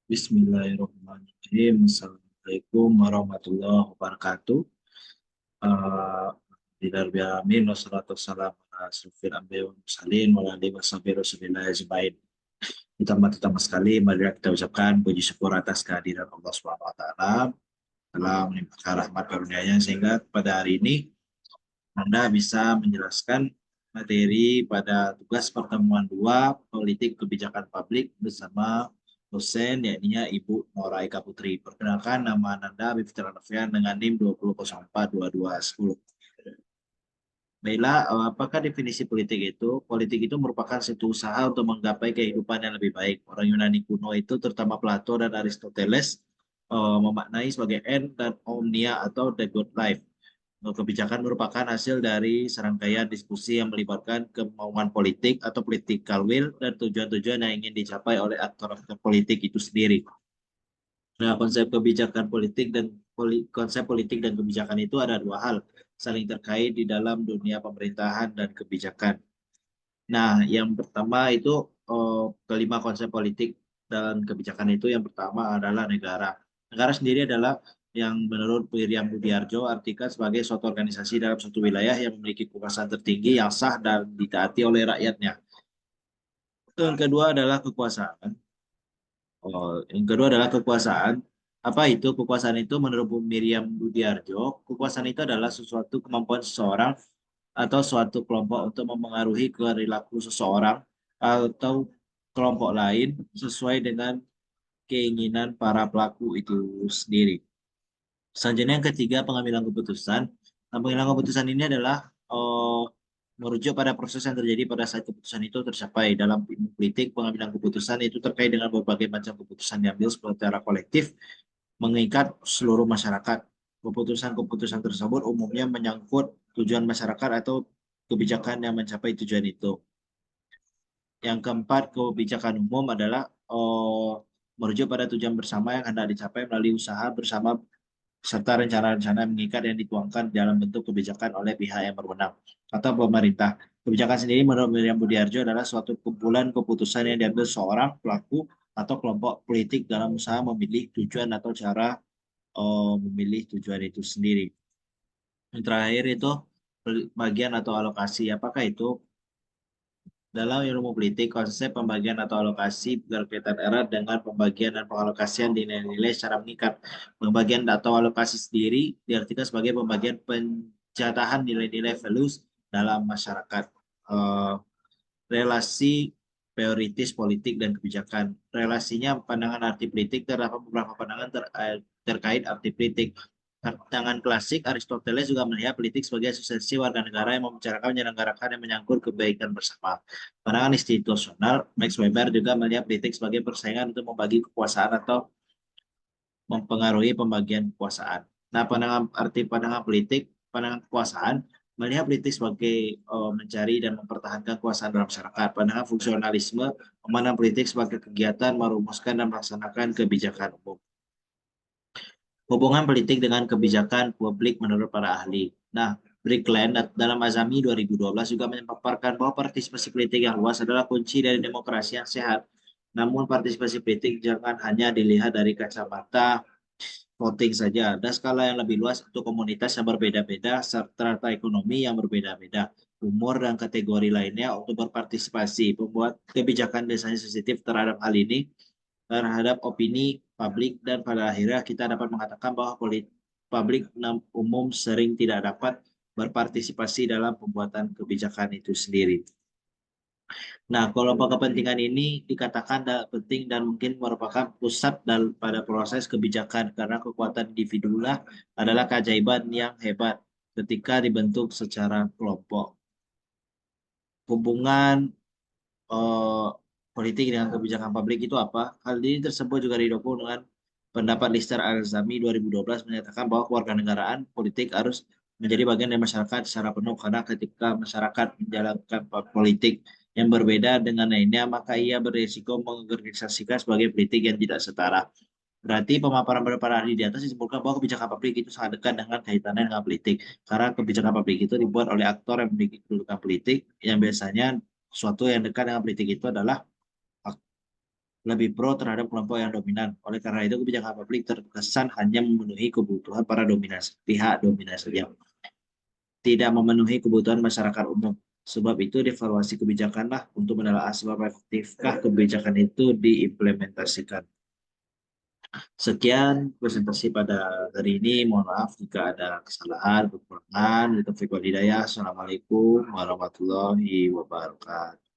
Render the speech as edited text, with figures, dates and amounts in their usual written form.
Bismillahirrahmanirrahim. Assalamualaikum warahmatullahi wabarakatuh. Amin. Wassalatu wassalamu ala asrofil anbiya wal mursalin wa ala alihi washabihi rasulillah ajmain. Pertama-tama sekali, mari kita ucapkan puji syukur atas kehadiran Allah Subhanahu wa taala telah melimpahkan rahmat karunia-Nya sehingga pada hari ini Anda bisa menjelaskan materi pada tugas pertemuan 2 politik kebijakan publik bersama dosen yakni Ibu Nora Eka Putri. Perkenalkan, nama Ananda Bivitri Novian dengan NIM 20042210. Baiklah, apakah definisi politik itu? Politik itu merupakan suatu usaha untuk menggapai kehidupan yang lebih baik. Orang Yunani kuno itu, terutama Plato dan Aristoteles, memaknai sebagai end dan omnia atau the good life. Kebijakan merupakan hasil dari serangkaian diskusi yang melibatkan kemauan politik atau political will dan tujuan-tujuan yang ingin dicapai oleh aktor-aktor politik itu sendiri. Nah, konsep politik dan kebijakan itu ada dua hal saling terkait di dalam dunia pemerintahan dan kebijakan. Nah, yang pertama itu kelima konsep politik dan kebijakan itu yang pertama adalah negara. Negara sendiri adalah yang menurut William Budiarjo artikan sebagai suatu organisasi dalam suatu wilayah yang memiliki kekuasaan tertinggi yang sah dan ditaati oleh rakyatnya. Yang kedua adalah kekuasaan. Yang kedua adalah kekuasaan. Apa itu kekuasaan itu menurut Bu Miriam Budiarjo? Kekuasaan itu adalah sesuatu kemampuan seseorang atau suatu kelompok untuk memengaruhi perilaku seseorang atau kelompok lain sesuai dengan keinginan para pelaku itu sendiri. Selanjutnya yang ketiga, pengambilan keputusan. Nah, pengambilan keputusan ini adalah eh, merujuk pada proses yang terjadi pada saat keputusan itu tercapai. Dalam ilmu politik, pengambilan keputusan itu terkait dengan berbagai macam keputusan diambil secara kolektif, mengikat seluruh masyarakat. Keputusan-keputusan tersebut umumnya menyangkut tujuan masyarakat atau kebijakan yang mencapai tujuan itu. Yang keempat, kebijakan umum adalah merujuk pada tujuan bersama yang hendak dicapai melalui usaha bersama serta rencana-rencana mengikat yang dituangkan dalam bentuk kebijakan oleh pihak yang berwenang atau pemerintah. Kebijakan sendiri menurut Miriam Budiarjo adalah suatu kumpulan keputusan yang diambil seorang pelaku atau kelompok politik dalam usaha memilih tujuan atau cara memilih tujuan itu sendiri. Yang terakhir itu bagian atau alokasi. Apakah itu? Dalam ilmu politik, konsep pembagian atau alokasi berkaitan erat dengan pembagian dan pengalokasian nilai-nilai secara mengikat. Pembagian atau alokasi sendiri diartikan sebagai pembagian penjatahan nilai-nilai values dalam masyarakat. Eh, Relasi prioritas politik dan kebijakan. Relasinya pandangan arti politik terdapat beberapa pandangan terkait arti politik. Pandangan klasik Aristoteles juga melihat politik sebagai asosiasi warga negara yang membicarakan menyelenggarakan yang menyangkut kebaikan bersama. Pandangan institusional Max Weber juga melihat politik sebagai persaingan untuk membagi kekuasaan atau mempengaruhi pembagian kekuasaan. Nah, pandangan politik, pandangan kekuasaan melihat politik sebagai mencari dan mempertahankan kekuasaan dalam masyarakat. Pandangan fungsionalisme memandang politik sebagai kegiatan merumuskan dan melaksanakan kebijakan umum. Hubungan politik dengan kebijakan publik menurut para ahli. Nah, Brickland dalam Azami 2012 juga memaparkan bahwa partisipasi politik yang luas adalah kunci dari demokrasi yang sehat. Namun partisipasi politik jangan hanya dilihat dari kacamata voting saja. Ada skala yang lebih luas untuk komunitas yang berbeda-beda, serta ekonomi yang berbeda-beda, umur dan kategori lainnya untuk berpartisipasi. Pembuat kebijakan desanya sensitif terhadap hal ini, terhadap opini publik, dan pada akhirnya kita dapat mengatakan bahwa publik umum sering tidak dapat berpartisipasi dalam pembuatan kebijakan itu sendiri. Nah, kelompok kepentingan ini dikatakan penting dan mungkin merupakan pusat pada proses kebijakan karena kekuatan individulah adalah keajaiban yang hebat ketika dibentuk secara kelompok. Hubungan eh, politik dengan kebijakan publik itu apa? Hal ini tersebut juga didukung dengan pendapat Lister Al-Zami 2012 menyatakan bahwa kewarganegaraan politik harus menjadi bagian dari masyarakat secara penuh karena ketika masyarakat menjalankan politik yang berbeda dengan lainnya, maka ia berisiko mengorganisasikan sebagai politik yang tidak setara. Berarti pemaparan dari para ahli di atas disebutkan bahwa kebijakan publik itu sangat dekat dengan kaitannya dengan politik. Karena kebijakan publik itu dibuat oleh aktor yang memiliki kedudukan politik, yang biasanya suatu yang dekat dengan politik itu adalah lebih pro terhadap kelompok yang dominan. Oleh karena itu, kebijakan publik terkesan hanya memenuhi kebutuhan para pihak dominasi yang tidak memenuhi kebutuhan masyarakat umum. Sebab itu, dievaluasi kebijakanlah untuk menelaah seberapa efektifkah kebijakan itu diimplementasikan. Sekian presentasi pada hari ini. Mohon maaf jika ada kesalahan, kekurangan. Assalamualaikum warahmatullahi wabarakatuh.